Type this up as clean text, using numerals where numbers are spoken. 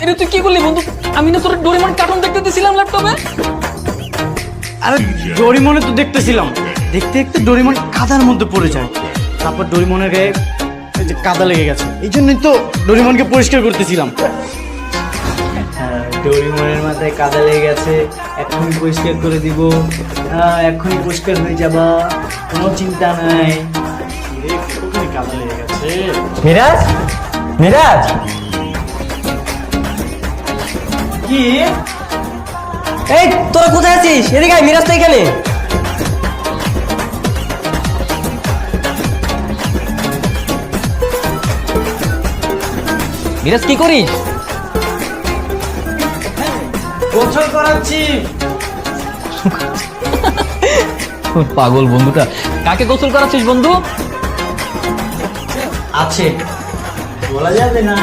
এটা তুই কি বললি বন্ধু? আমি না তোর ডোরেমন কার্টুন দেখতে দিছিলাম ল্যাপটপে। আরে ডোরিমনে তো দেখতেছিলাম, দেখতে দেখতে ডোরিমন কাদার মধ্যে পড়ে যায়, তারপর ডোরিমনের গায়ে এই যে কাদা লেগে গেছে, এই জন্যই তো ডোরিমনকে পরিষ্কার করতেছিলাম। ডোরিমনের মাথায় কাদা লেগে গেছে, এক্ষুনি পরিষ্কার করে দিব, এক্ষুনি পরিষ্কার হয়ে যাবা, কোনো চিন্তা নাই। কাদা লেগে গেছে। মিরাজ, মিরাজ, কি এই তোরা কোথায় আছিস? এদিকে আয়, মিরাজ তো এখানে। মিরাজ কি করিস? গোসল করাচ্ছি। পাগল বন্ধুটা। কাকে গোসল করাচ্ছিস বন্ধু? আছে, বলা যাবে না।